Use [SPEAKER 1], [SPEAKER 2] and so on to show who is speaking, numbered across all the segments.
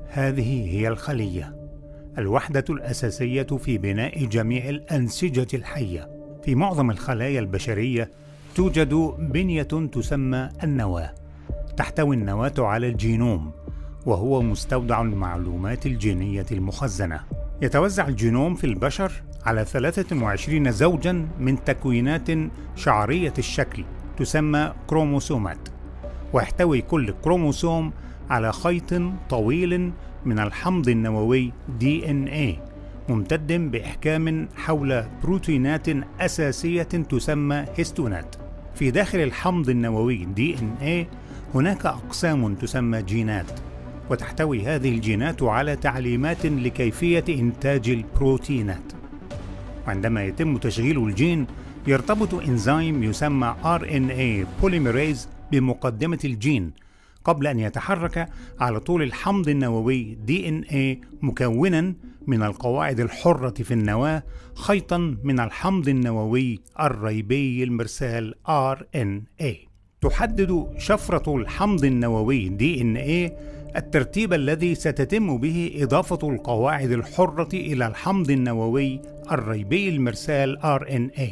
[SPEAKER 1] هذه هي الخلية، الوحدة الأساسية في بناء جميع الأنسجة الحية. في معظم الخلايا البشرية توجد بنية تسمى النواة. تحتوي النواة على الجينوم، وهو مستودع المعلومات الجينية المخزنة. يتوزع الجينوم في البشر على 23 زوجا من تكوينات شعرية الشكل تسمى كروموسومات، ويحتوي كل كروموسوم على خيط طويل من الحمض النووي DNA ممتد بإحكام حول بروتينات أساسية تسمى هيستونات. في داخل الحمض النووي DNA هناك أقسام تسمى جينات، وتحتوي هذه الجينات على تعليمات لكيفية إنتاج البروتينات. وعندما يتم تشغيل الجين يرتبط إنزيم يسمى RNA polymerase بمقدمة الجين قبل أن يتحرك على طول الحمض النووي DNA مكونا من القواعد الحرة في النواة خيطا من الحمض النووي الريبي المرسال RNA. تحدد شفرة الحمض النووي DNA الترتيب الذي ستتم به إضافة القواعد الحرة إلى الحمض النووي الريبي المرسال RNA،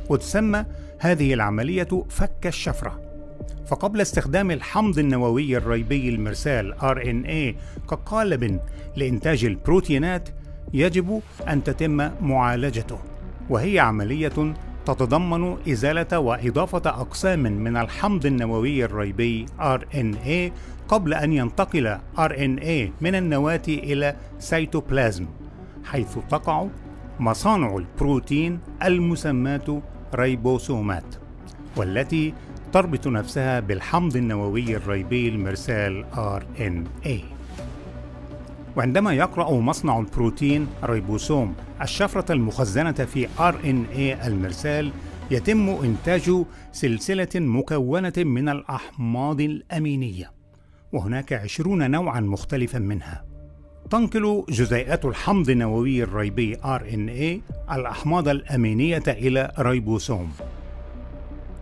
[SPEAKER 1] وتسمى هذه العملية فك الشفرة. فقبل استخدام الحمض النووي الريبي المرسال RNA كقالب لإنتاج البروتينات يجب أن تتم معالجته، وهي عملية تتضمن إزالة وإضافة أقسام من الحمض النووي الريبي RNA قبل أن ينتقل RNA من النواة إلى سيتوبلازم، حيث تقع مصانع البروتين المسماة ريبوسومات، والتي تربط نفسها بالحمض النووي الريبي المرسال RNA. وعندما يقرأ مصنع البروتين الريبوسوم الشفرة المخزنة في RNA المرسال يتم إنتاج سلسلة مكونة من الأحماض الأمينية، وهناك 20 نوعا مختلفا منها. تنقل جزيئات الحمض النووي الريبي RNA الأحماض الأمينية إلى ريبوسوم،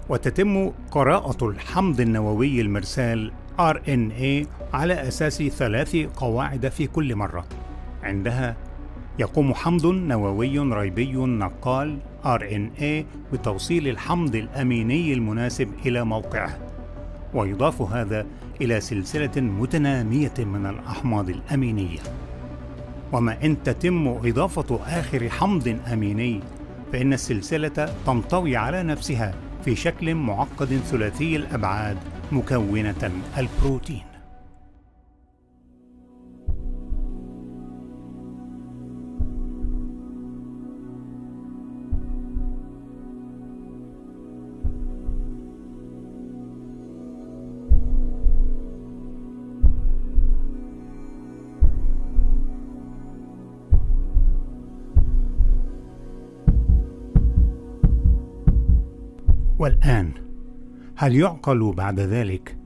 [SPEAKER 1] وتتم قراءة الحمض النووي المرسال RNA على أساس 3 قواعد في كل مرة. عندها يقوم حمض نووي ريبي نقال RNA بتوصيل الحمض الأميني المناسب إلى موقعه، ويضاف هذا إلى سلسلة متنامية من الأحماض الأمينية. وما إن تتم إضافة آخر حمض أميني فإن السلسلة تنطوي على نفسها في شكل معقد ثلاثي الأبعاد مكونة البروتين. والآن، هل يعقل بعد ذلك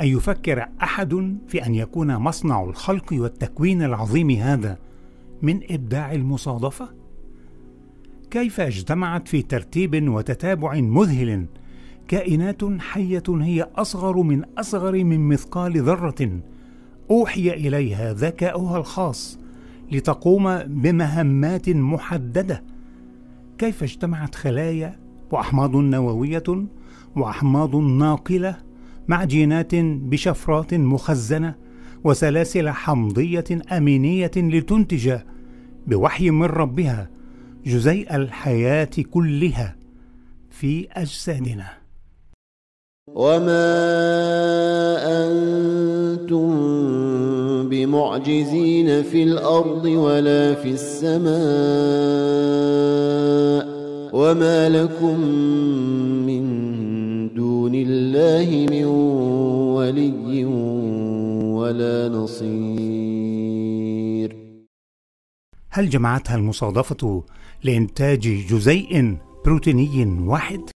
[SPEAKER 1] أن يفكر أحد في أن يكون مصنع الخلق والتكوين العظيم هذا من إبداع المصادفة؟ كيف اجتمعت في ترتيب وتتابع مذهل كائنات حية هي أصغر من مثقال ذرة أوحي إليها ذكاؤها الخاص لتقوم بمهمات محددة؟ كيف اجتمعت خلايا وأحماض نووية وأحماض ناقلة مع جينات بشفرات مخزنة وسلاسل حمضية أمينية لتنتج بوحي من ربها جزيء الحياة كلها في أجسادنا؟
[SPEAKER 2] وما أنتم بمعجزين في الأرض ولا في السماء وما لكم من دون الله من ولي ولا نصير.
[SPEAKER 1] هل جمعتها المصادفة لإنتاج جزيء بروتيني واحد؟